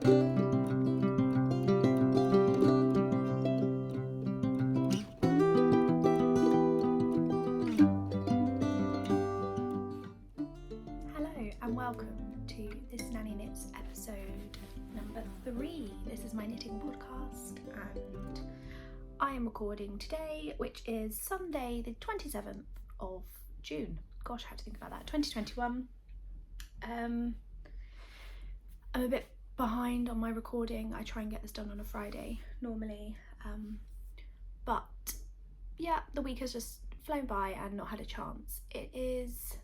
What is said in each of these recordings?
And welcome to This Nanny Knits episode number 3. This is my knitting podcast and I am recording today, which is Sunday the 27th of June. Gosh, I have to think about that. 2021. I'm a bit behind on my recording. I try and get this done on a Friday normally, but yeah, the week has just flown by and not had a chance. It is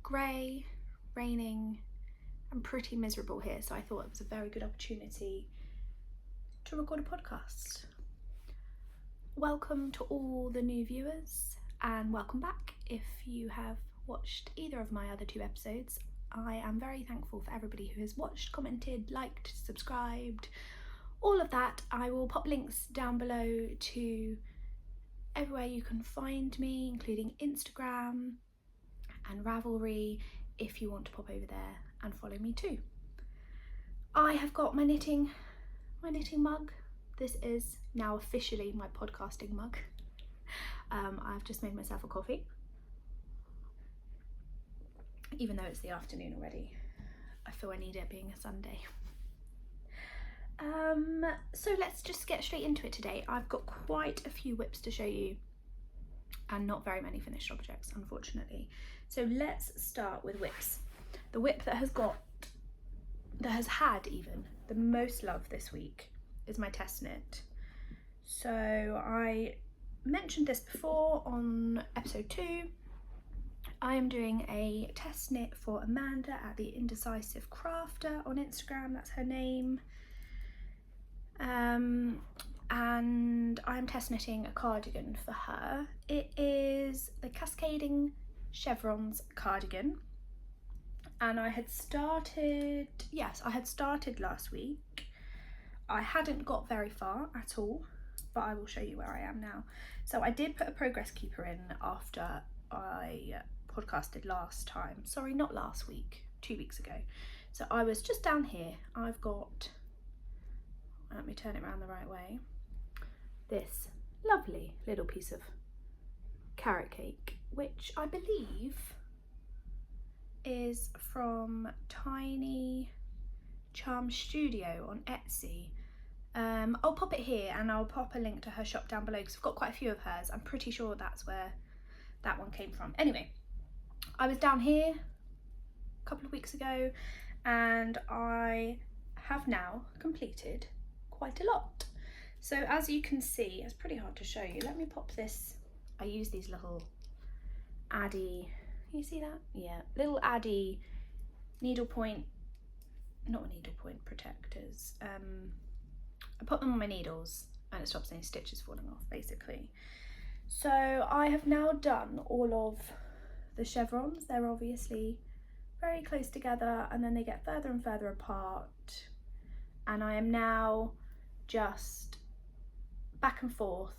grey, raining and pretty miserable here, so I thought it was a very good opportunity to record a podcast. Welcome to all the new viewers and welcome back if you have watched either of my other 2 episodes. I am very thankful for everybody who has watched, commented, liked, subscribed, all of that. I will pop links down below to everywhere you can find me, including Instagram and Ravelry, if you want to pop over there and follow me too. I have got my knitting mug. This is now officially my podcasting mug. I've just made myself a coffee, even though it's the afternoon already. I feel I need it being a Sunday. So let's just get straight into it today. I've got quite a few whips to show you and not very many finished objects, unfortunately. So let's start with whips. The whip that has had even the most love this week is my test knit. So I mentioned this before on episode 2. I am doing a test knit for Amanda at the Indecisive Crafter on Instagram, that's her name. And I'm test knitting a cardigan for her. It is the Cascading Chevrons cardigan, and I had started last week. I hadn't got very far at all, but I will show you where I am now. So I did put a progress keeper in after I podcasted last time. Sorry, not last week, 2 weeks ago. So I was just down here. I've got, let me turn it around the right way, this lovely little piece of carrot cake, which I believe is from Tiny Charm Studio on Etsy. I'll pop it here and I'll pop a link to her shop down below because I've got quite a few of hers. I'm pretty sure that's where that one came from. Anyway, I was down here a couple of weeks ago and I have now completed quite a lot. So as you can see, it's pretty hard to show you. Let me pop this. I use these little Addy, you see that? Yeah, little Addy needlepoint, not needlepoint protectors. I put them on my needles and it stops any stitches falling off, basically. So I have now done all of the chevrons. They're obviously very close together and then they get further and further apart. And I am now just back and forth,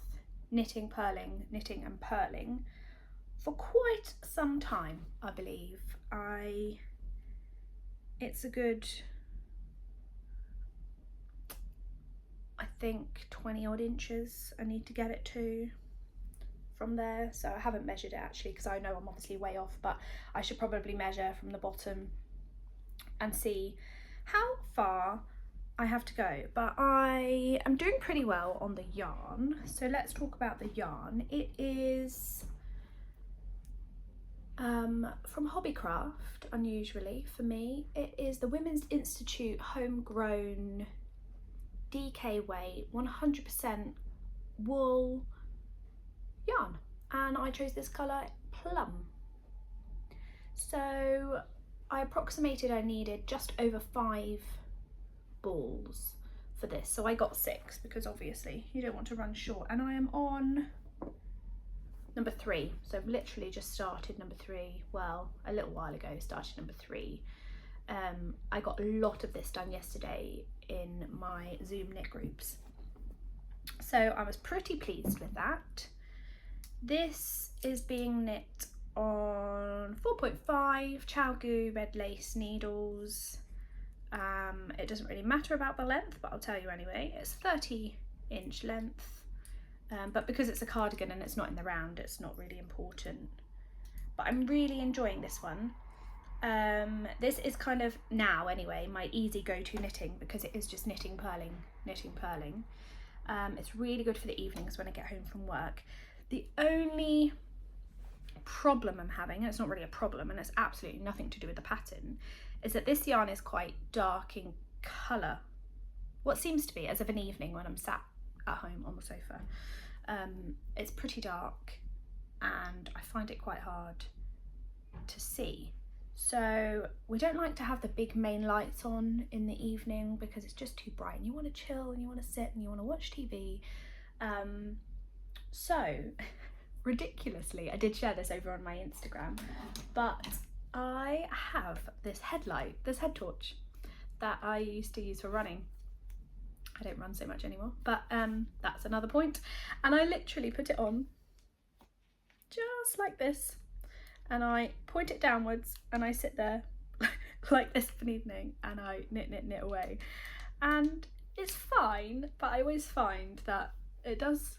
knitting, purling, knitting and purling for quite some time, I believe. It's a good, I think 20 odd inches I need to get it to from there. So I haven't measured it actually because I know I'm obviously way off, but I should probably measure from the bottom and see how far I have to go. But I am doing pretty well on the yarn. So let's talk about the yarn. It is from Hobbycraft, unusually for me. It is the Women's Institute homegrown DK weight 100% wool yarn, and I chose this colour plum. So I approximated I needed just over 5 balls for this, so I got 6 because obviously you don't want to run short, and I am on number 3, so I've literally just started number 3, well, a little while ago started number 3. I got a lot of this done yesterday in my Zoom knit groups, so I was pretty pleased with that. This is being knit on 4.5 Coboo red lace needles, It doesn't really matter about the length, but I'll tell you anyway. It's 30-inch length, but because it's a cardigan and it's not in the round, it's not really important. But I'm really enjoying this one. This is kind of, now anyway, my easy go-to knitting, because it is just knitting, purling, knitting, purling. It's really good for the evenings when I get home from work. The only problem I'm having, and it's not really a problem and it's absolutely nothing to do with the pattern, is that this yarn is quite dark in colour. What seems to be, as of an evening when I'm sat at home on the sofa, it's pretty dark and I find it quite hard to see. So we don't like to have the big main lights on in the evening because it's just too bright and you want to chill and you want to sit and you want to watch TV. So ridiculously, I did share this over on my Instagram, but I have this headlight, this head torch that I used to use for running. I don't run so much anymore, but that's another point. And I literally put it on just like this, and I point it downwards and I sit there like this for an evening and I knit, knit, knit away. And it's fine, but I always find that it does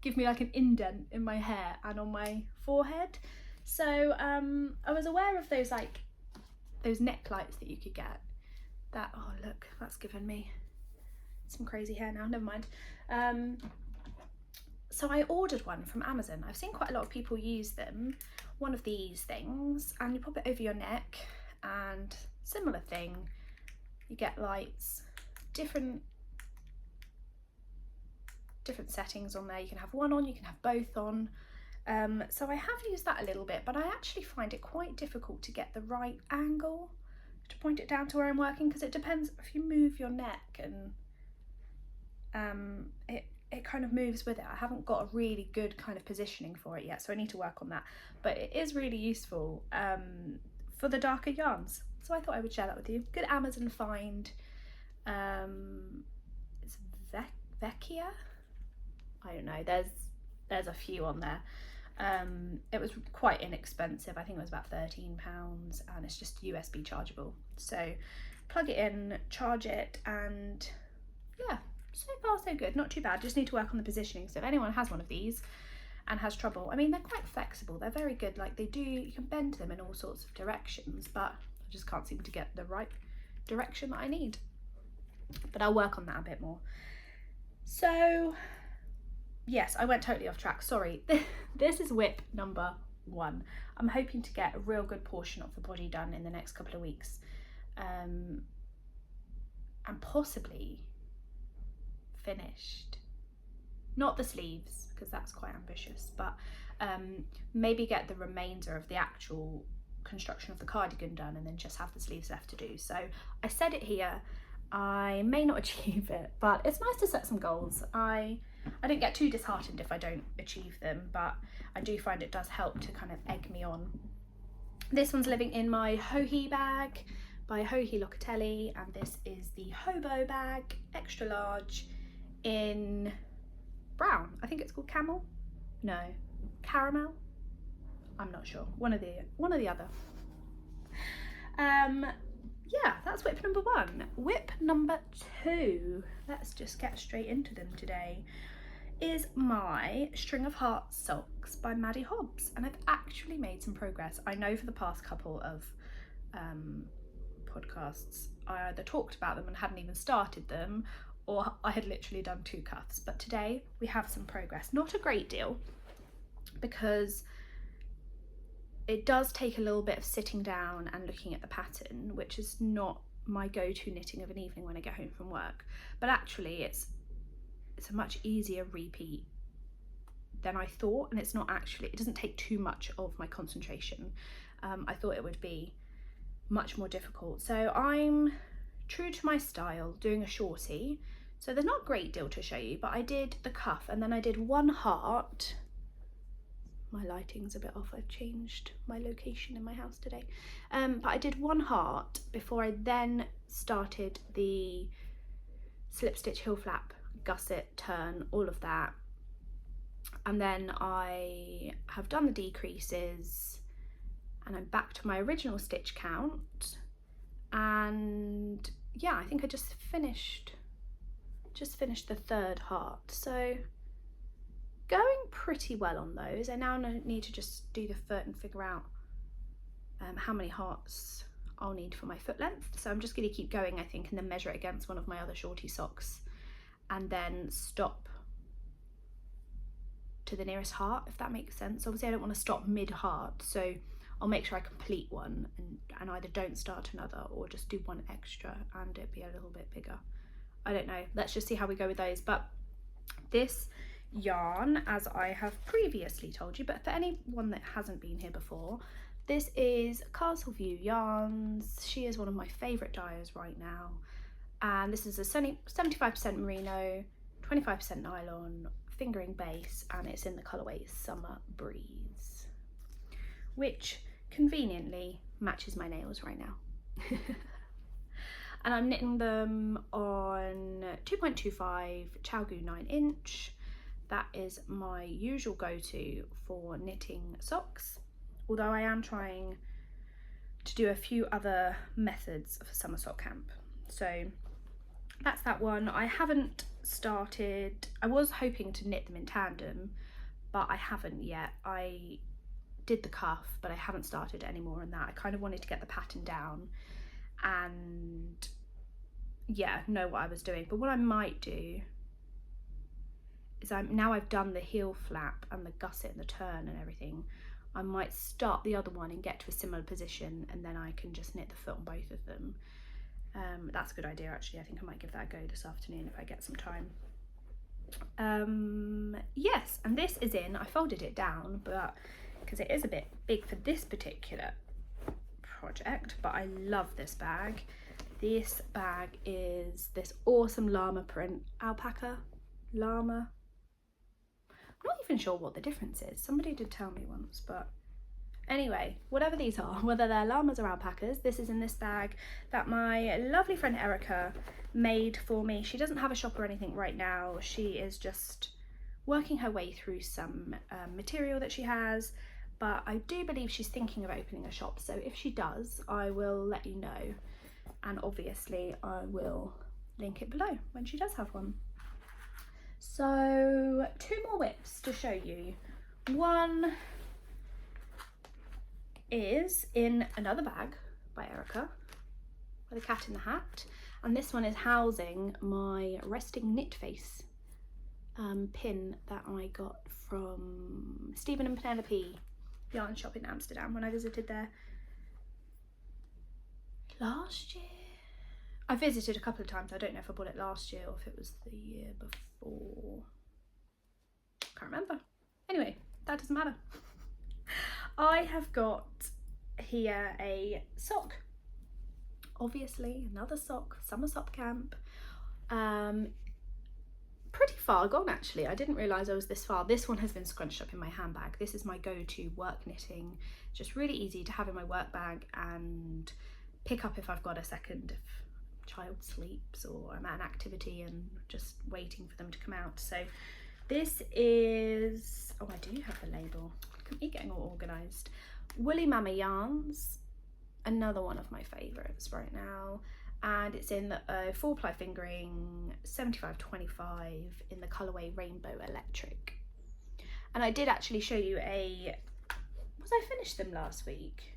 give me like an indent in my hair and on my forehead. So I was aware of those, like those neck lights that you could get. That, oh look, that's given me some crazy hair now, never mind. So I ordered one from Amazon. I've seen quite a lot of people use them. One of these things, and you pop it over your neck, and similar thing, you get lights, different settings on there. You can have one on, you can have both on. So I have used that a little bit, but I actually find it quite difficult to get the right angle to point it down to where I'm working, because it depends if you move your neck, and it kind of moves with it. I haven't got a really good kind of positioning for it yet, so I need to work on that. But it is really useful for the darker yarns. So I thought I would share that with you. Good Amazon find. It's Vecchia? I don't know, there's a few on there. It was quite inexpensive. I think it was about £13, and it's just USB chargeable. So plug it in, charge it, and yeah, so far so good, not too bad. Just need to work on the positioning. So if anyone has one of these and has trouble, I mean, they're quite flexible, they're very good. Like you can bend them in all sorts of directions, but I just can't seem to get the right direction that I need. But I'll work on that a bit more. So yes, I went totally off track, sorry. This is whip number 1. I'm hoping to get a real good portion of the body done in the next couple of weeks, and possibly finished. Not the sleeves, because that's quite ambitious, but maybe get the remainder of the actual construction of the cardigan done and then just have the sleeves left to do. So I said it here, I may not achieve it, but it's nice to set some goals. I don't get too disheartened if I don't achieve them, but I do find it does help to kind of egg me on. This one's living in my Hohi bag by Hohi Locatelli, and this is the Hobo bag, extra large, in brown. I think it's called camel. No, caramel. I'm not sure. One or the other. Yeah, that's whip number 1. Whip number 2. Let's just get straight into them today. Is my String of Hearts socks by Maddie Hobbs, and I've actually made some progress. I know for the past couple of podcasts I either talked about them and hadn't even started them, or I had literally done 2 cuffs, but today we have some progress. Not a great deal, because it does take a little bit of sitting down and looking at the pattern, which is not my go-to knitting of an evening when I get home from work, but actually it's a much easier repeat than I thought, and it doesn't take too much of my concentration. I thought it would be much more difficult. So I'm true to my style, doing a shortie. So there's not a great deal to show you, but I did the cuff, and then I did 1 heart. My lighting's a bit off, I've changed my location in my house today. But I did 1 heart before I then started the slip stitch, heel flap, gusset, turn, all of that. And then I have done the decreases, and I'm back to my original stitch count, and yeah, I think I just finished the third heart, so going pretty well on those. I now need to just do the foot and figure out how many hearts I'll need for my foot length. So I'm just going to keep going, I think, and then measure it against one of my other shorty socks and then stop to the nearest heart, if that makes sense. Obviously I don't want to stop mid-heart, so I'll make sure I complete one and either don't start another or just do one extra and it'd be a little bit bigger. I don't know, let's just see how we go with those. But this yarn, as I have previously told you, but for anyone that hasn't been here before, this is Castleview Yarns. She is one of my favourite dyers right now, and this is a 75% merino, 25% nylon, fingering base, and it's in the colourway Summer Breeze, which conveniently matches my nails right now. And I'm knitting them on 2.25 Chalgoo 9-inch. That is my usual go-to for knitting socks, although I am trying to do a few other methods for summer sock camp. So that's that one. I haven't started, I was hoping to knit them in tandem, but I haven't yet. I did the cuff, but I haven't started any more on that. I kind of wanted to get the pattern down and yeah, know what I was doing. But what I might do is now I've done the heel flap and the gusset and the turn and everything, I might start the other one and get to a similar position, and then I can just knit the foot on both of them. That's a good idea actually. I think I might give that a go this afternoon if I get some time. Yes, and this is in, I folded it down but because it is a bit big for this particular project, but I love this bag. This bag is this awesome llama print, alpaca, llama. I'm not even sure what the difference is. Somebody did tell me once, but anyway, whatever these are, whether they're llamas or alpacas, this is in this bag that my lovely friend Erica made for me. She doesn't have a shop or anything right now. She is just working her way through some material that she has, but I do believe she's thinking of opening a shop. So if she does, I will let you know. And obviously I will link it below when she does have one. So 2 more whips to show you. One is in another bag by Erica, with a cat in the hat, and this one is housing my resting knit face pin that I got from Stephen and Penelope yarn shop in Amsterdam when I visited there last year. I visited a couple of times. I don't know if I bought it last year or if it was the year before. Can't remember. Anyway, that doesn't matter. I have got here a sock. Obviously, another sock, summer sock camp. Pretty far gone actually. I didn't realise I was this far. This one has been scrunched up in my handbag. This is my go-to work knitting. Just really easy to have in my work bag and pick up if I've got a second, if child sleeps or I'm at an activity and just waiting for them to come out. So this is, oh, I do have the label. Look at me getting all organised. Woolly Mama Yarns, another one of my favourites right now, and it's in 4-ply fingering, 75/25 in the colourway Rainbow Electric. And I did actually show you was I finished them last week?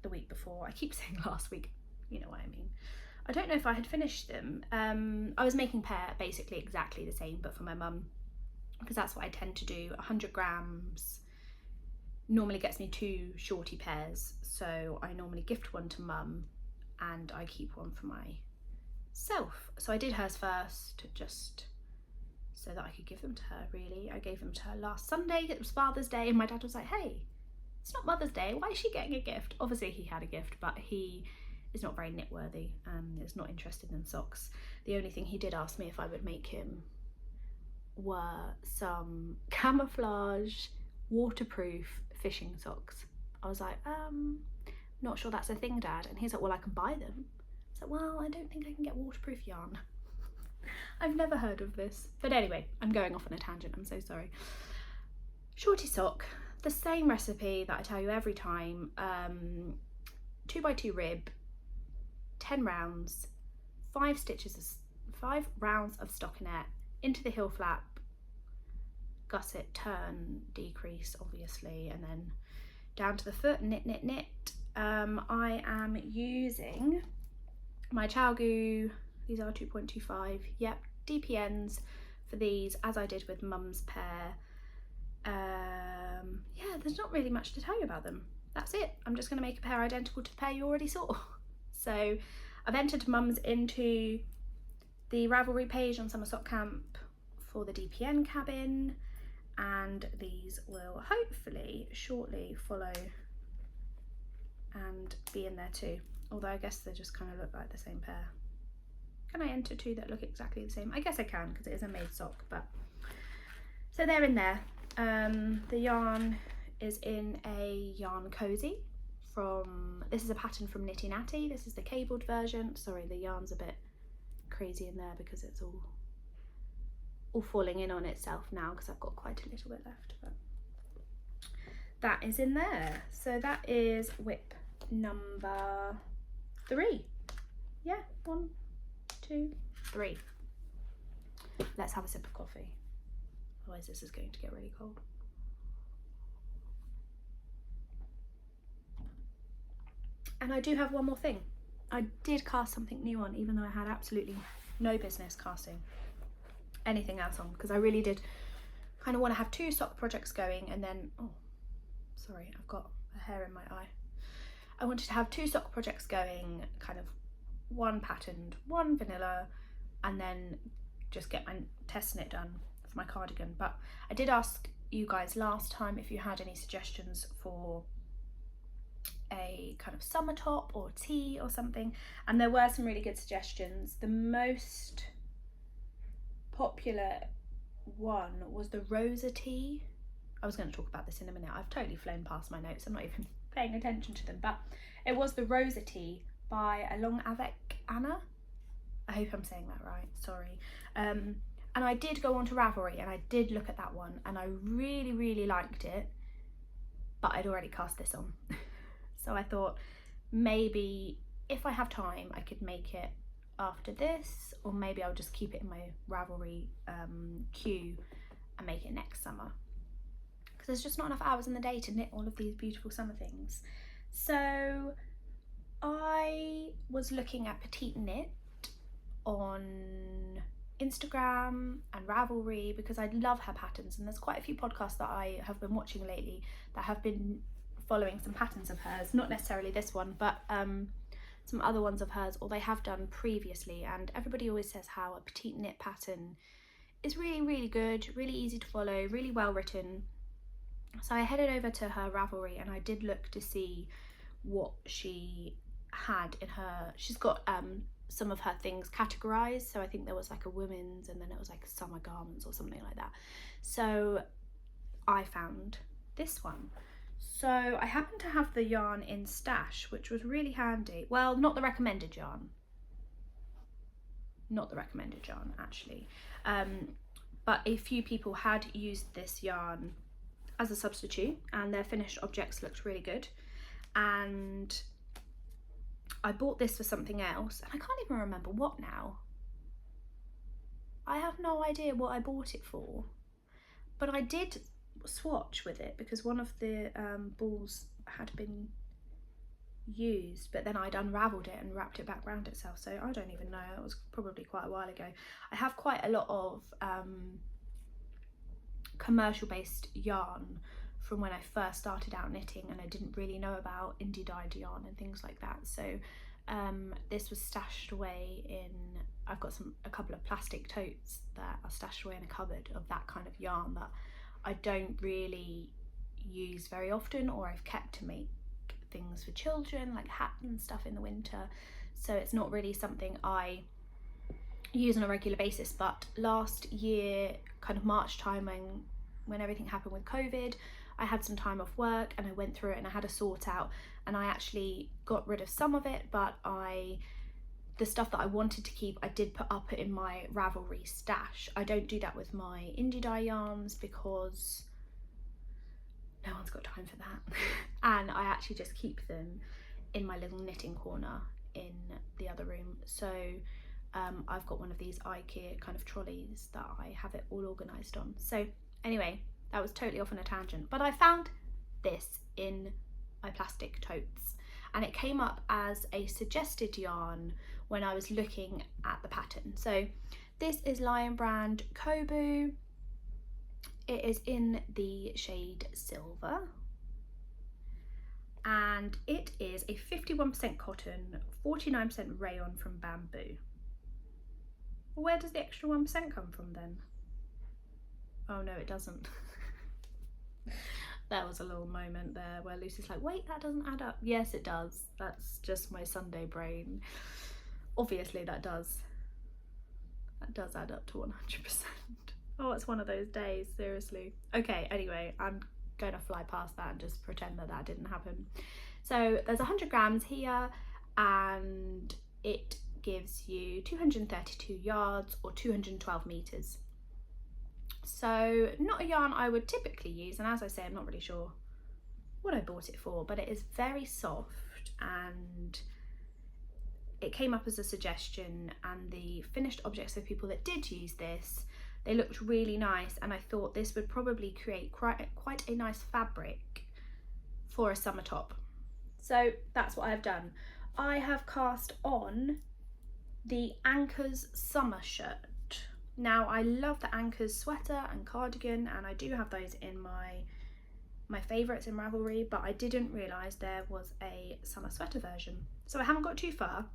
The week before. I keep saying last week, you know what I mean. I don't know if I had finished them. I was making basically exactly the same, but for my mum, because that's what I tend to do. 100 grams normally gets me 2 shorty pairs, so I normally gift one to mum and I keep one for myself. So I did hers first, just so that I could give them to her, really. I gave them to her last Sunday. It was Father's Day, and my dad was like, hey, it's not Mother's Day, why is she getting a gift? Obviously he had a gift, but he is not very knit worthy and is not interested in socks. The only thing he did ask me if I would make him were some camouflage waterproof fishing socks. I was like, not sure that's a thing, Dad. And he's like, well, I can buy them. I said, well, I don't think I can get waterproof yarn. I've never heard of this. But anyway, I'm going off on a tangent, I'm so sorry. Shorty sock, the same recipe that I tell you every time. 2x2 rib, 10 rounds, 5 rounds of stockinette into the heel flap, gusset, turn, decrease obviously, and then down to the foot, knit, knit, knit. I am using my Coboo, these are 2.25, yep, DPNs for these, as I did with Mum's pair. Yeah, there's not really much to tell you about them. That's it. I'm just going to make a pair identical to the pair you already saw. So I've entered Mum's into the Ravelry page on Summer Sock Camp for the DPN cabin, and these will hopefully shortly follow and be in there too, although I guess they just kind of look like the same pair. Can I enter two that look exactly the same? I guess I can, because it is a made sock. But so they're in there. The yarn is in a yarn cozy from, this is a pattern from Thisnannyknits. This is the cabled version. Sorry, the yarn's a bit crazy in there because it's all falling in on itself now, because I've got quite a little bit left, but that is in there. So that is whip number 3. Yeah, 1, 2, 3. Let's have a sip of coffee, otherwise this is going to get really cold. And I do have one more thing. I did cast something new on, even though I had absolutely no business casting anything else on, because I really did kind of want to have 2 sock projects going, and then, oh sorry, I've got a hair in my eye. I wanted to have 2 sock projects going, kind of one patterned, one vanilla, and then just get my test knit done for my cardigan. But I did ask you guys last time if you had any suggestions for a kind of summer top or tee or something, and there were some really good suggestions. The most popular one was the Rosa T. I was going to talk about this in a minute. I've totally flown past my notes. I'm not even paying attention to them, but it was the Rosa T by Along Avec Anna. I hope I'm saying that right, sorry. And I did go on to Ravelry and I did look at that one, and I really, really liked it, but I'd already cast this on. So I thought maybe if I have time I could make it after this, or maybe I'll just keep it in my Ravelry queue and make it next summer, because there's just not enough hours in the day to knit all of these beautiful summer things. So I was looking at Petite Knit on Instagram and Ravelry because I love her patterns, and there's quite a few podcasts that I have been watching lately that have been following some patterns of hers, not necessarily this one, but some other ones of hers, or they have done previously, and everybody always says how a petite knit pattern is really, really good, really easy to follow, really well written. So I headed over to her Ravelry and I did look to see what she had in her, she's got some of her things categorized, so I think there was like a women's, and then it was like summer garments or something like that. So I found this one. So I happened to have the yarn in stash, which was really handy. Well, not the recommended yarn. Not the recommended yarn, actually. But a few people had used this yarn as a substitute, and their finished objects looked really good. And I bought this for something else, and I can't even remember what now. I have no idea what I bought it for, but I did swatch with it because one of the balls had been used, but then I'd unravelled it and wrapped it back around itself, so I don't even know, it was probably quite a while ago. I have quite a lot of commercial based yarn from when I first started out knitting, and I didn't really know about indie dyed yarn and things like that, so this was stashed away in, I've got a couple of plastic totes that are stashed away in a cupboard of that kind of yarn that I don't really use very often, or I've kept to make things for children like hats and stuff in the winter, so it's not really something I use on a regular basis. But last year, kind of March time, when everything happened with COVID, I had some time off work and I went through it and I had a sort out, and I actually got rid of some of it, but the stuff that I wanted to keep I did put up in my Ravelry stash. I don't do that with my indie dye yarns because no one's got time for that. And I actually just keep them in my little knitting corner in the other room. So I've got one of these IKEA kind of trolleys that I have it all organised on. So anyway, that was totally off on a tangent, but I found this in my plastic totes and it came up as a suggested yarn when I was looking at the pattern. So this is Lion Brand Coboo. It is in the shade Silver and it is a 51% cotton, 49% rayon from Bamboo. Where does the extra 1% come from then? Oh no, it doesn't. There was a little moment there where Lucy's like, wait, that doesn't add up. Yes, it does. That's just my Sunday brain. Obviously that does add up to 100%. Oh, it's one of those days, seriously. Okay, anyway, I'm going to fly past that and just pretend that that didn't happen. So there's 100 grams here and it gives you 232 yards or 212 meters. So not a yarn I would typically use, and as I say, I'm not really sure what I bought it for, but it is very soft and it came up as a suggestion, and the finished objects of people that did use this, they looked really nice, and I thought this would probably create quite a nice fabric for a summer top. So that's what I've done. I have cast on the Anker's summer shirt. Now I love the Anker's sweater and cardigan, and I do have those in my favourites in Ravelry, but I didn't realise there was a summer sweater version. So I haven't got too far.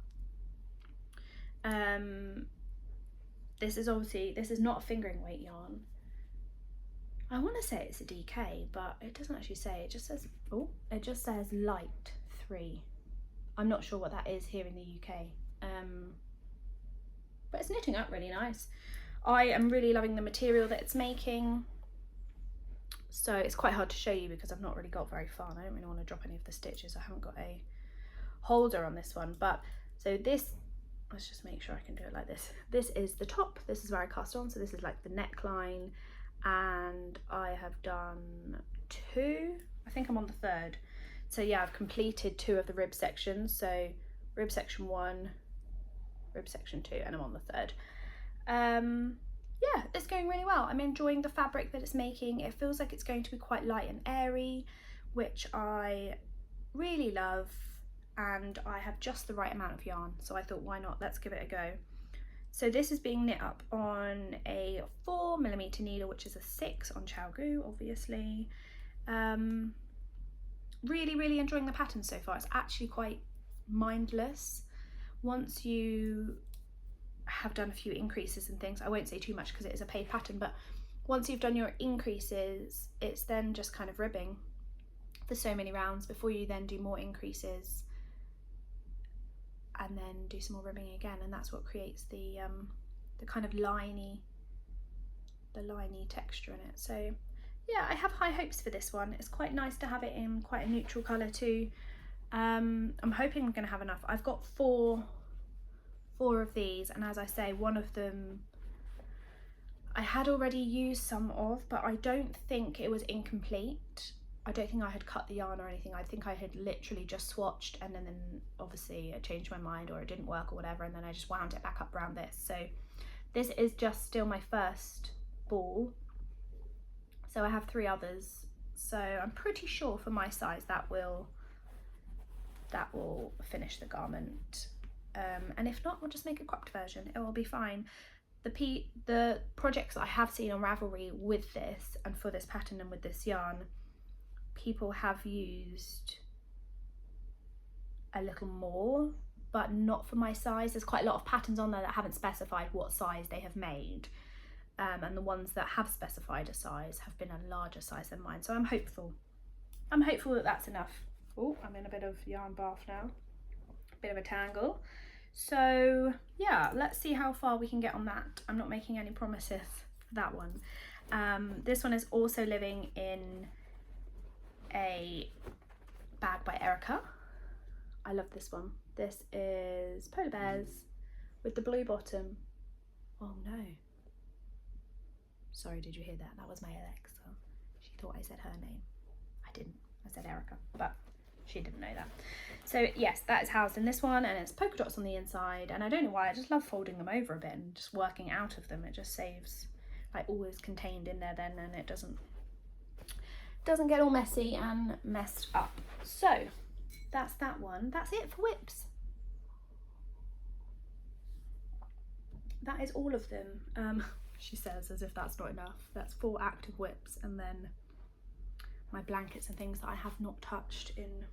This is not a fingering weight yarn. I want to say it's a DK, but it doesn't actually say. It just says, oh, it just says light 3. I'm not sure what that is here in the UK. But it's knitting up really nice. I am really loving the material that it's making. So it's quite hard to show you because I've not really got very far and I don't really want to drop any of the stitches. I haven't got a holder on this one, but so this, let's just make sure I can do it like this. This is the top, this is where I cast on, so this is like the neckline, and I have done 2, I think I'm on the 3rd. So yeah, I've completed 2 of the rib sections, so rib section 1, rib section 2, and I'm on the 3rd. Yeah, it's going really well. I'm enjoying the fabric that it's making. It feels like it's going to be quite light and airy, which I really love, and I have just the right amount of yarn, so I thought, why not, let's give it a go. So this is being knit up on a 4mm needle, which is a 6 on Coboo, obviously. Really enjoying the pattern so far. It's actually quite mindless. Once you have done a few increases and things, I won't say too much because it is a paid pattern, but once you've done your increases, it's then just kind of ribbing for so many rounds before you then do more increases and then do some more ribbing again, and that's what creates the kind of liney texture in it. So yeah, I have high hopes for this one. It's quite nice to have it in quite a neutral colour too. I'm hoping I'm going to have enough. I've got four of these, and as I say, one of them I had already used some of, but I don't think it was incomplete. I don't think I had cut the yarn or anything. I think I had literally just swatched, and then obviously I changed my mind or it didn't work or whatever, and then I just wound it back up around this. So this is just still my first ball, so I have 3 others, so I'm pretty sure for my size that will finish the garment. And if not, we'll just make a cropped version. It will be fine. The projects that I have seen on Ravelry with this and for this pattern and with this yarn, people have used a little more, but not for my size. There's quite a lot of patterns on there that haven't specified what size they have made, and the ones that have specified a size have been a larger size than mine. So I'm hopeful that that's enough. Oh, I'm in a bit of yarn bath now, bit of a tangle. So yeah, let's see how far we can get on that. I'm not making any promises for that one. This one is also living in a bag by Erica. I love this one. This is Polar Bears with the blue bottom. Oh no, sorry, did you hear that? That was my Alexa. She thought I said her name. I didn't, I said Erica, but she didn't know that. So yes, that is housed in this one, and it's polka dots on the inside, and I don't know why, I just love folding them over a bit and just working out of them. It just saves like always contained in there then, and it doesn't get all messy and messed up. So that's that one. That's it for whips. That is all of them. She says, as if that's not enough. That's 4 active whips, and then my blankets and things that I have not touched in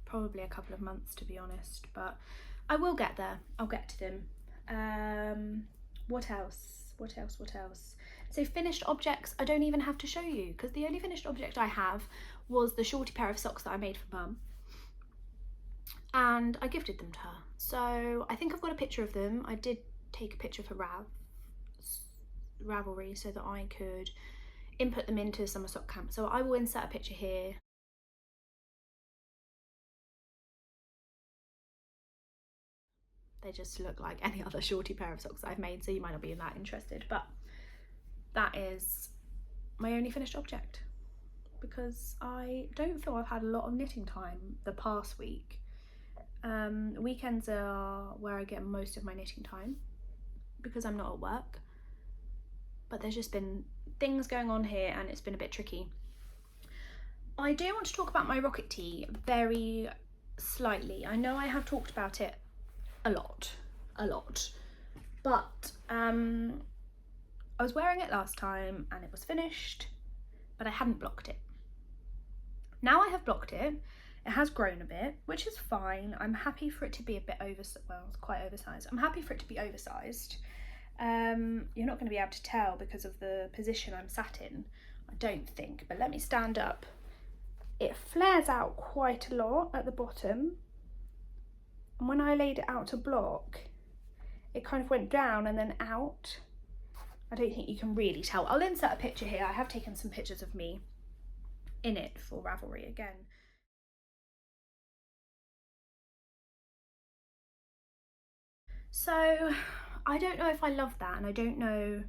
probably a couple of months, to be honest, but I will get there. I'll get to them. What else? So finished objects, I don't even have to show you, because the only finished object I have was the shorty pair of socks that I made for Mum, and I gifted them to her. So I think I've got a picture of them. I did take a picture for Ravelry so that I could input them into summer sock camp. So I will insert a picture here. They just look like any other shorty pair of socks that I've made, so you might not be that interested, but that is my only finished object, because I don't feel I've had a lot of knitting time the past week. Weekends are where I get most of my knitting time because I'm not at work, but there's just been things going on here and it's been a bit tricky. I do want to talk about my Rocket Tee very slightly. I know I have talked about it a lot, but I was wearing it last time and it was finished, but I hadn't blocked it. Now I have blocked it. It has grown a bit, which is fine. I'm happy for it to be a bit it's quite oversized. I'm happy for it to be oversized. You're not going to be able to tell because of the position I'm sat in, I don't think, but let me stand up. It flares out quite a lot at the bottom, and when I laid it out to block, it kind of went down and then out. I don't think you can really tell. I'll insert a picture here. I have taken some pictures of me in it for Ravelry again. So I don't know if I love that, and I don't know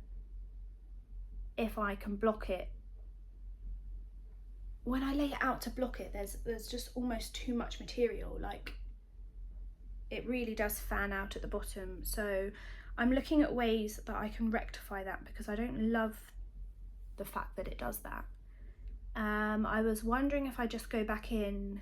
if I can block it. When I lay it out to block it, there's just almost too much material. Like, it really does fan out at the bottom. So I'm looking at ways that I can rectify that, because I don't love the fact that it does that. I was wondering if I just go back in,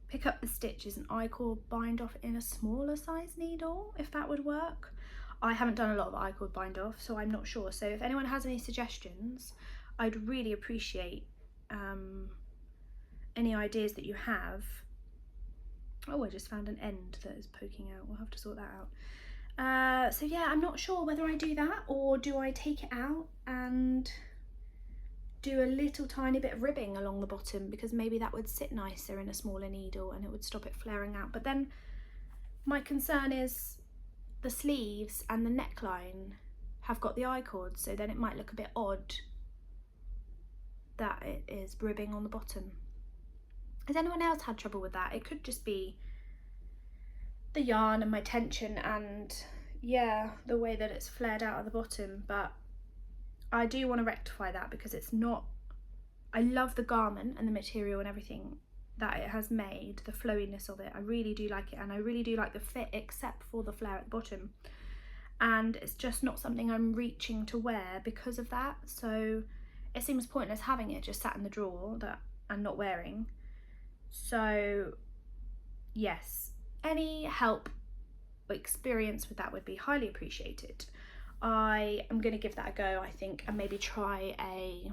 pick up the stitches and I-cord bind off in a smaller size needle, if that would work. I haven't done a lot of I-cord bind off, so I'm not sure. So if anyone has any suggestions, I'd really appreciate any ideas that you have. Oh, I just found an end that is poking out. We'll have to sort that out. So yeah, I'm not sure whether I do that or do I take it out and do a little tiny bit of ribbing along the bottom, because maybe that would sit nicer in a smaller needle and it would stop it flaring out. But then my concern is the sleeves and the neckline have got the I-cord, so then it might look a bit odd that it is ribbing on the bottom. Has anyone else had trouble with that? It could just be the yarn and my tension and yeah, the way that it's flared out at the bottom, but I do want to rectify that, because it's not, I love the garment and the material and everything that it has made, the flowiness of it. I really do like it, and I really do like the fit, except for the flare at the bottom, and it's just not something I'm reaching to wear because of that. So it seems pointless having it just sat in the drawer that I'm not wearing. So yes, any help or experience with that would be highly appreciated. I am going to give that a go, I think, and maybe try a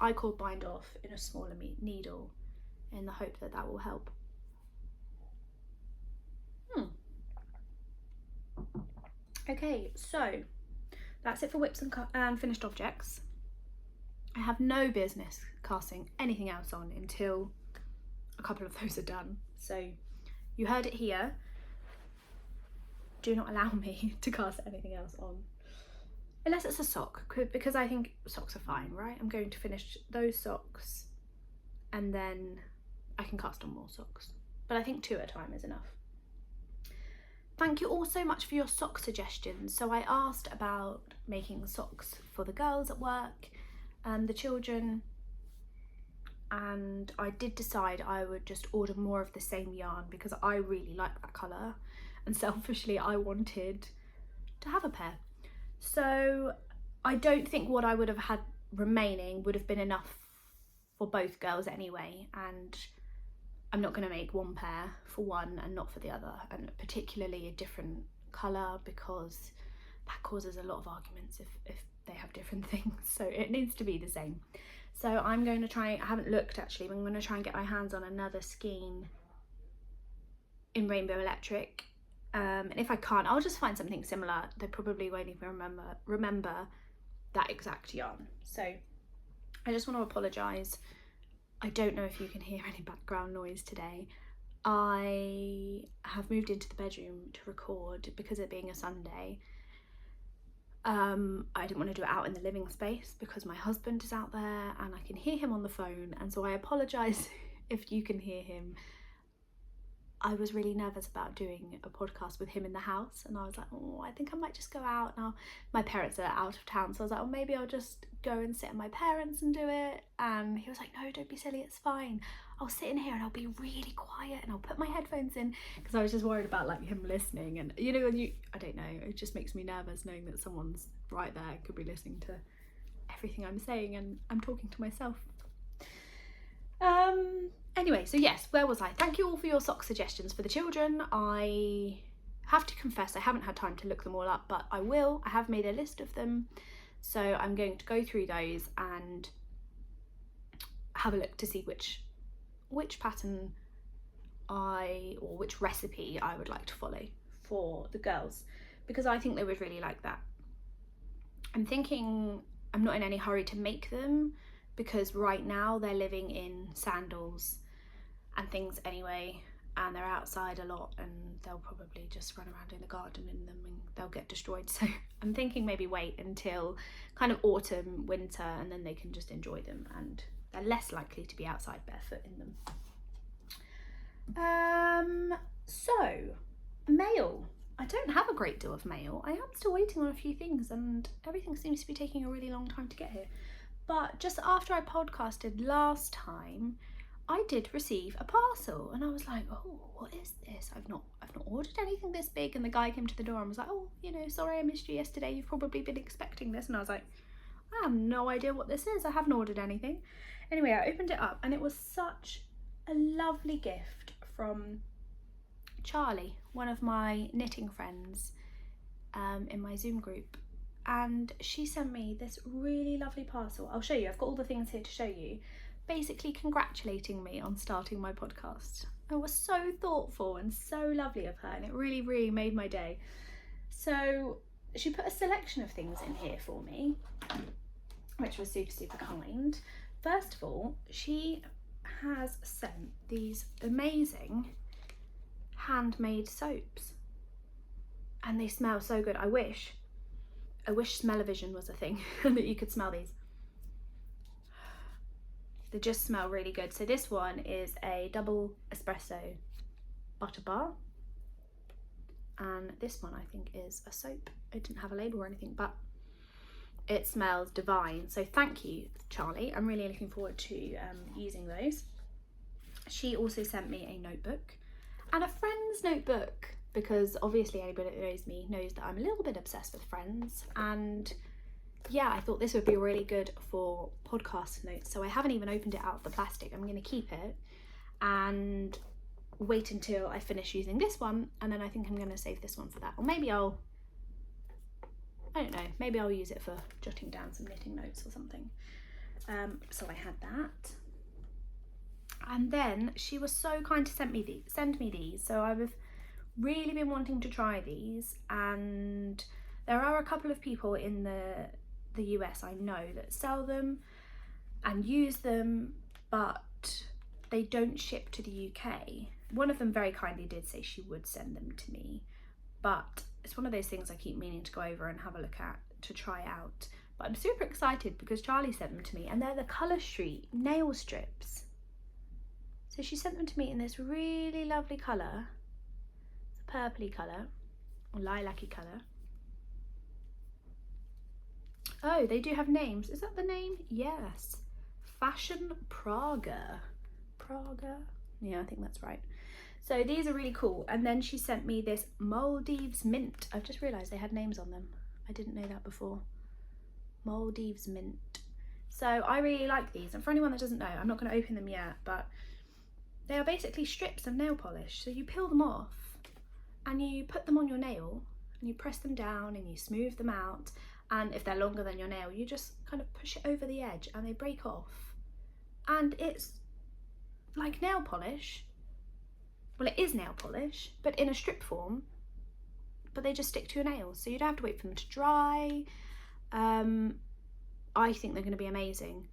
I-cord bind off in a smaller needle in the hope that that will help. Okay, so that's it for whips and finished objects. I have no business casting anything else on until a couple of those are done. So you heard it here. Do not allow me to cast anything else on, unless it's a sock, because I think socks are fine, right? I'm going to finish those socks and then I can cast on more socks, but I think 2 at a time is enough. Thank you all so much for your sock suggestions. So I asked about making socks for the girls at work and the children, and I did decide I would just order more of the same yarn because I really like that colour, and selfishly I wanted to have a pair. So I don't think what I would have had remaining would have been enough for both girls anyway, and I'm not going to make one pair for one and not for the other, and particularly a different colour, because that causes a lot of arguments if they have different things. So it needs to be the same. So I'm going to try, I haven't looked actually, but I'm going to try and get my hands on another skein in Rainbow Electric. And if I can't, I'll just find something similar. They probably won't even remember that exact yarn. So I just want to apologise. I don't know if you can hear any background noise today. I have moved into the bedroom to record because it being a Sunday. I didn't want to do it out in the living space because my husband is out there and I can hear him on the phone, and so I apologise if you can hear him. I was really nervous about doing a podcast with him in the house, and I was like, oh, I think I might just go out now. My parents are out of town, so I was like, oh, maybe I'll just go and sit at my parents and do it. And he was like, no, don't be silly, it's fine. I'll sit in here and I'll be really quiet and I'll put my headphones in, because I was just worried about like him listening, and you know, I don't know, it just makes me nervous knowing that someone's right there, could be listening to everything I'm saying and I'm talking to myself. Anyway, so yes, where was I? Thank you all for your sock suggestions for the children. I have to confess I haven't had time to look them all up, but I will. I have made a list of them, so I'm going to go through those and have a look to see which pattern or which recipe I would like to follow for the girls, because I think they would really like that. I'm thinking I'm not in any hurry to make them, because right now they're living in sandals and things anyway, and they're outside a lot and they'll probably just run around in the garden in them and they'll get destroyed. So I'm thinking maybe wait until kind of autumn, winter, and then they can just enjoy them and they're less likely to be outside barefoot in them. So mail. I don't have a great deal of mail. I am still waiting on a few things and everything seems to be taking a really long time to get here. But just after I podcasted last time, I did receive a parcel and I was like, oh, what is this? I've not ordered anything this big. And the guy came to the door and was like, oh, you know, sorry I missed you yesterday. You've probably been expecting this. And I was like, I have no idea what this is. I haven't ordered anything. Anyway, I opened it up and it was such a lovely gift from Charlie, one of my knitting friends in my Zoom group. And she sent me this really lovely parcel. I'll show you, I've got all the things here to show you. Basically congratulating me on starting my podcast. It was so thoughtful and so lovely of her, and it really, really made my day. So she put a selection of things in here for me, which was super, super kind. First of all, she has sent these amazing handmade soaps, and they smell so good. I wish smell-o-vision was a thing and that you could smell these. They just smell really good. So this one is a double espresso butter bar, and this one I think is a soap. It didn't have a label or anything, but it smells divine. So thank you, Charlie. I'm really looking forward to using those. She also sent me a notebook and a friend's notebook, because obviously anybody that knows me knows that I'm a little bit obsessed with friends, and yeah, I thought this would be really good for podcast notes. So I haven't even opened it out of the plastic. I'm going to keep it and wait until I finish using this one, and then I think I'm going to save this one for that, or maybe I don't know, maybe I'll use it for jotting down some knitting notes or something. So I had that. And then she was so kind to send me these. So I've really been wanting to try these, and there are a couple of people in the US I know that sell them and use them, but they don't ship to the UK. One of them very kindly did say she would send them to me, but it's one of those things I keep meaning to go over and have a look at to try out. But I'm super excited because Charlie sent them to me, and they're the Colour Street nail strips. So she sent them to me in this really lovely colour. It's a purpley colour, or lilac-y colour. Oh, they do have names. Is that the name? Yes. Fashion Praga. Yeah, I think that's right. So these are really cool. And then she sent me this Maldives mint. I've just realised they had names on them. I didn't know that before. Maldives mint. So I really like these. And for anyone that doesn't know, I'm not going to open them yet, but they are basically strips of nail polish. So you peel them off and you put them on your nail and you press them down and you smooth them out. And if they're longer than your nail, you just kind of push it over the edge and they break off. And it's like nail polish. Well, it is nail polish, but in a strip form, but they just stick to your nails. So you don't have to wait for them to dry. I think they're going to be amazing.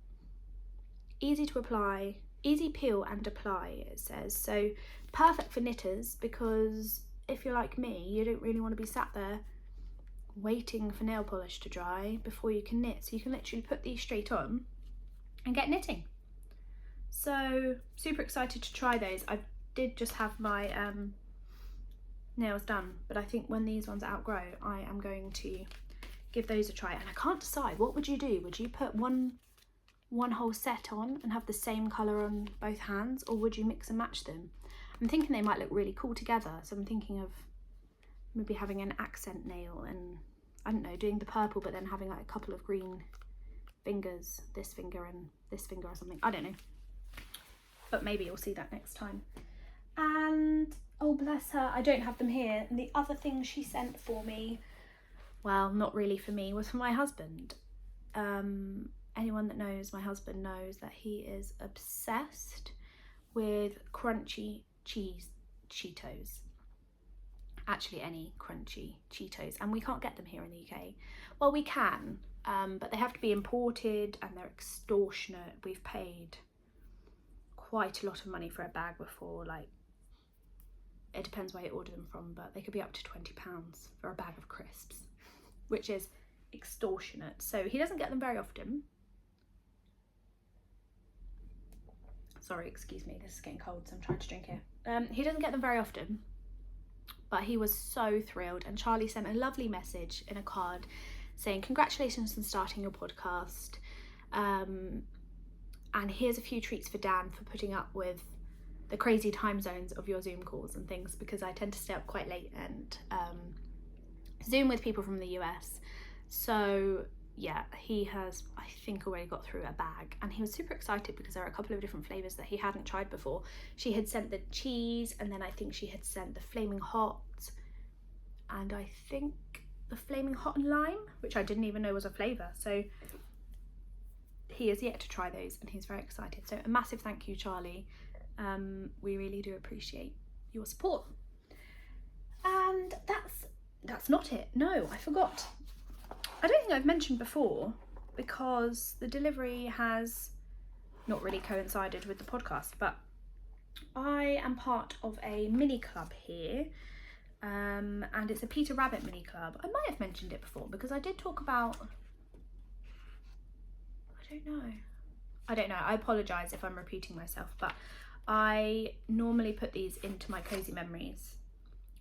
Easy to apply, easy peel and apply, it says. So perfect for knitters, because if you're like me, you don't really want to be sat there waiting for nail polish to dry before you can knit. So you can literally put these straight on and get knitting. So super excited to try those. I did just have my nails done, but I think when these ones outgrow, I am going to give those a try. And I can't decide, what would you do? Would you put one whole set on and have the same colour on both hands, or would you mix and match them? I'm thinking they might look really cool together, so I'm thinking of maybe having an accent nail and, I don't know, doing the purple but then having like a couple of green fingers, this finger and this finger or something. I don't know, but maybe you'll see that next time. And oh bless her, I don't have them here. And the other thing she sent for me, well, not really for me, was for my husband. Anyone that knows my husband knows that he is obsessed with crunchy cheese Cheetos. Actually, any crunchy Cheetos, and we can't get them here in the UK. Well, we can, but they have to be imported and they're extortionate. We've paid quite a lot of money for a bag before. Like, it depends where you order them from, but they could be up to £20 for a bag of crisps, which is extortionate. So he doesn't get them very often. Sorry, excuse me, this is getting cold, so I'm trying to drink here. He doesn't get them very often, but he was so thrilled. And Charlie sent a lovely message in a card saying, congratulations on starting your podcast. And here's a few treats for Dan for putting up with the crazy time zones of your Zoom calls and things, because I tend to stay up quite late and Zoom with people from the US. So yeah, he has, I think, already got through a bag, and he was super excited because there are a couple of different flavours that he hadn't tried before. She had sent the cheese, and then I think she had sent the flaming hot, and I think the flaming hot and lime, which I didn't even know was a flavour. So he has yet to try those and he's very excited. So a massive thank you, Charlie. We really do appreciate your support. And that's not it. No, I forgot. I don't think I've mentioned before, because the delivery has not really coincided with the podcast, but I am part of a mini club here, and it's a Peter Rabbit mini club. I might have mentioned it before because I did talk about, I don't know, I apologise if I'm repeating myself, but I normally put these into my cozy memories,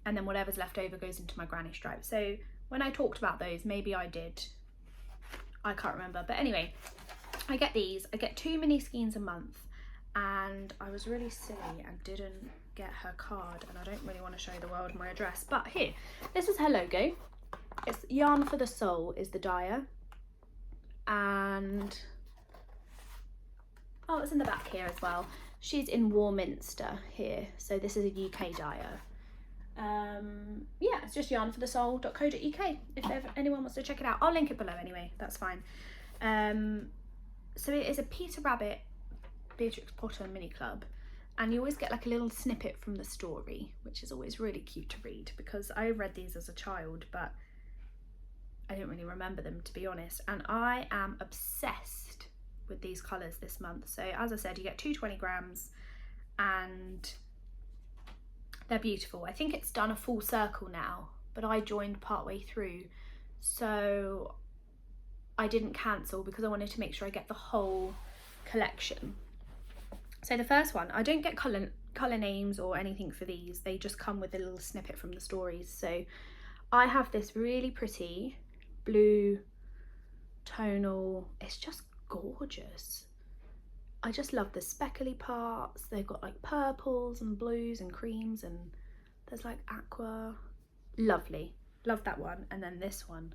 and then whatever's left over goes into my granny stripe. So when I talked about those, maybe I did, I can't remember. But anyway, I get these, I get 2 mini skeins a month, and I was really silly and didn't get her card, and I don't really want to show the world my address, but here, this is her logo. It's Yarn for the Soul is the dyer, and oh, it's in the back here as well. She's in Warminster here, so this is a UK dyer. Yeah, it's just yarnforthesoul.co.uk if anyone wants to check it out. I'll link it below anyway, that's fine. So it is a Peter Rabbit Beatrix Potter mini club, and you always get like a little snippet from the story, which is always really cute to read, because I read these as a child but I don't really remember them, to be honest, and I am obsessed with these colours this month. So as I said, you get 220 grams and they're beautiful. I think it's done a full circle now, but I joined partway through, so I didn't cancel because I wanted to make sure I get the whole collection. So the first one, I don't get colour names or anything for these, they just come with a little snippet from the stories. So I have this really pretty blue tonal, it's just gorgeous, I just love the speckly parts. They've got like purples and blues and creams, and there's like aqua. Lovely. Love that one. And then this one.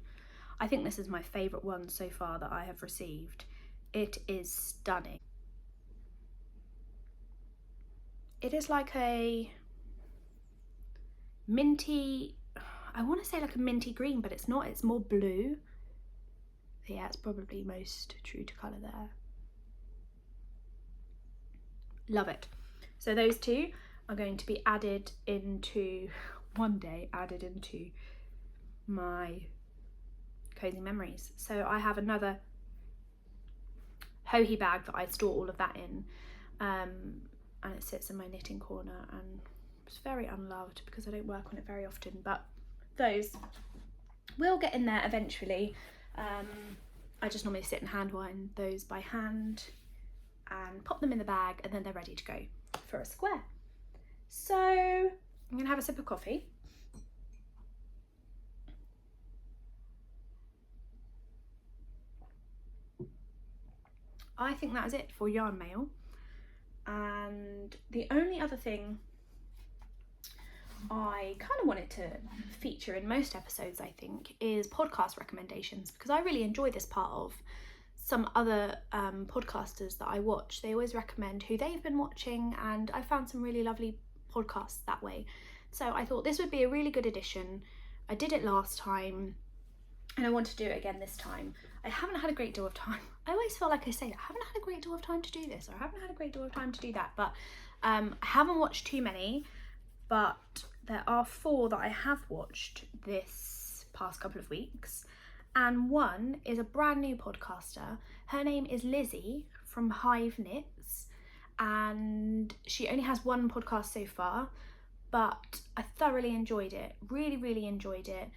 I think this is my favourite one so far that I have received. It is stunning. It is like a minty, I want to say like a minty green, but it's not, it's more blue. Yeah, it's probably most true to colour there. Love it. So those two are going to be added into, one day added into my cozy memories. So I have another hohi bag that I store all of that in, and it sits in my knitting corner, and it's very unloved because I don't work on it very often, but those will get in there eventually. I just normally sit and hand wind those by hand and pop them in the bag, and then they're ready to go for a square. So I'm gonna have a sip of coffee. I think that is it for yarn mail. And the only other thing I kind of wanted to feature in most episodes, I think, is podcast recommendations, because I really enjoy this part of some other podcasters that I watch. They always recommend who they've been watching, and I found some really lovely podcasts that way. So I thought this would be a really good addition. I did it last time and I want to do it again this time. I haven't had a great deal of time. I always feel like I say, I haven't had a great deal of time to do this, or I haven't had a great deal of time to do that, but I haven't watched too many, but there are 4 that I have watched this past couple of weeks, and one is a brand new podcaster. Her name is Lizzie from Hive Knits, and she only has 1 podcast so far, but I thoroughly enjoyed it, really enjoyed it.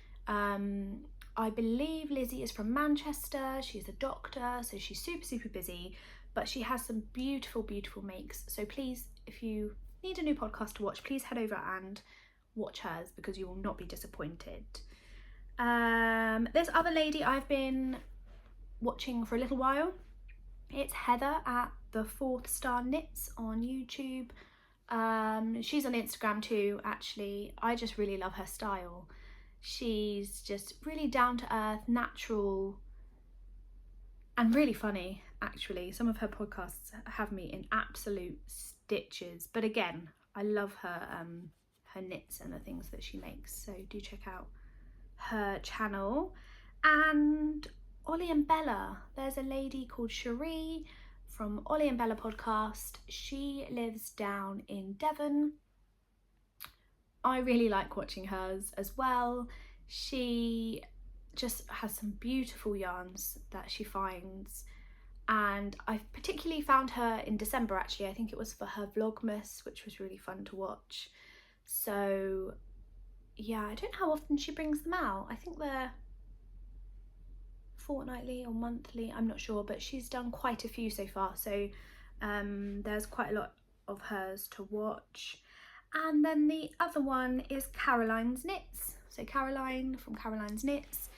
I believe Lizzie is from Manchester. She's a doctor, so she's super busy, but she has some beautiful makes. So please, if you need a new podcast to watch, please head over and watch hers, because you will not be disappointed. This other lady I've been watching for a little while, it's Heather at the 4th Star Knits on YouTube. She's on Instagram too, actually. I just really love her style. She's just really down to earth, natural, and really funny, actually. Some of her podcasts have me in absolute stitches, but again, I love her her knits and the things that she makes, so do check out her channel. And Ollie and Bella, there's a lady called Cherie from Ollie and Bella podcast. She lives down in Devon. I really like watching hers as well. She just has some beautiful yarns that she finds, and I particularly found her in December, actually. I think it was for her Vlogmas, which was really fun to watch. So yeah, I don't know how often she brings them out. I think they're fortnightly or monthly, I'm not sure, but she's done quite a few so far, so there's quite a lot of hers to watch. And then the other one is Caroline's Knits. So Caroline from Caroline's Knits,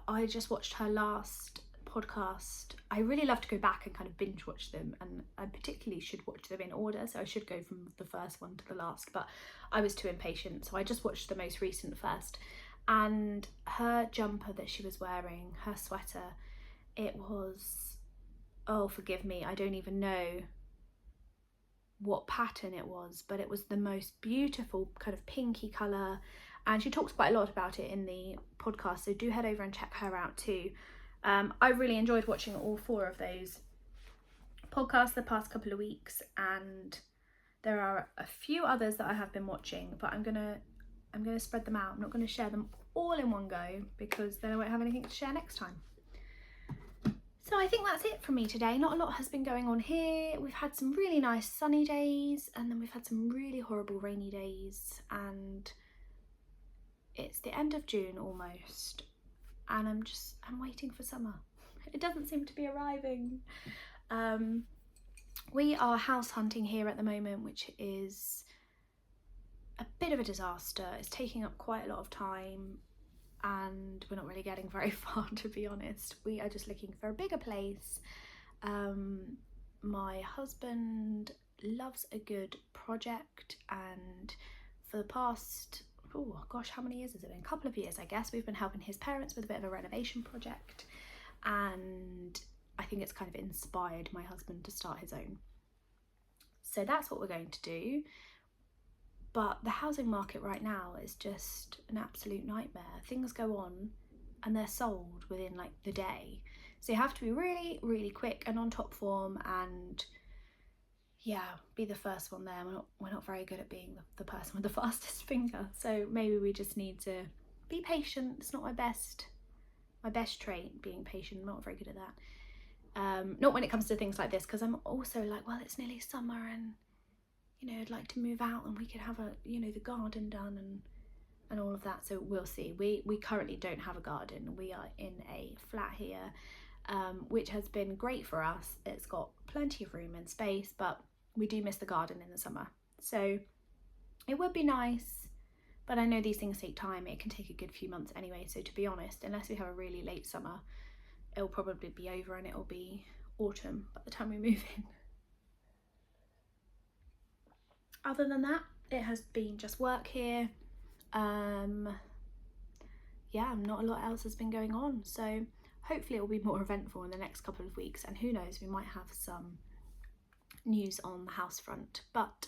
I just watched her last podcast. I really love to go back and kind of binge watch them, and I particularly should watch them in order, so I should go from the first one to the last, but I was too impatient, so I just watched the most recent first. And her jumper that she was wearing, her sweater, it was, oh forgive me, I don't even know what pattern it was, but it was the most beautiful kind of pinky colour, and she talks quite a lot about it in the podcast, so do head over and check her out too. I really enjoyed watching all 4 of those podcasts the past couple of weeks, and there are a few others that I have been watching, but I'm gonna spread them out. I'm not going to share them all in one go, because then I won't have anything to share next time. So I think that's it from me today. Not a lot has been going on here. We've had some really nice sunny days, and then we've had some really horrible rainy days, and it's the end of June almost, and I'm waiting for summer. It doesn't seem to be arriving. We are house hunting here at the moment, which is a bit of a disaster. It's taking up quite a lot of time, and we're not really getting very far, to be honest. We are just looking for a bigger place, my husband loves a good project, and for the past, oh gosh, how many years has it been? A couple of years, I guess, we've been helping his parents with a bit of a renovation project, and I think it's kind of inspired my husband to start his own. So that's what we're going to do. But the housing market right now is just an absolute nightmare. Things go on and they're sold within like the day. So you have to be really, really quick and on top form, and yeah, be the first one there. We're not very good at being the person with the fastest finger. So maybe we just need to be patient. It's not my best trait, being patient. I'm not very good at that. Not when it comes to things like this, because I'm also like, well, it's nearly summer and, you know, I'd like to move out and we could have the garden done and all of that. So we'll see. We currently don't have a garden. We are in a flat here, which has been great for us. It's got plenty of room and space, but we do miss the garden in the summer. So it would be nice, but I know these things take time. It can take a good few months anyway. So to be honest, unless we have a really late summer, it'll probably be over and it'll be autumn by the time we move in. Other than that, it has been just work here. Yeah, not a lot else has been going on. So hopefully it will be more eventful in the next couple of weeks, and who knows, we might have some news on the house front. But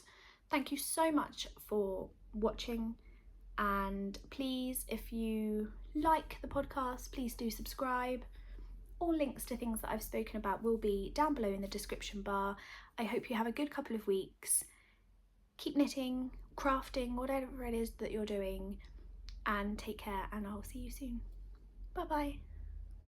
thank you so much for watching, and please, if you like the podcast, please do subscribe. All links to things that I've spoken about will be down below in the description bar. I hope you have a good couple of weeks. Keep knitting, crafting, whatever it is that you're doing, and take care, and I'll see you soon. Bye bye.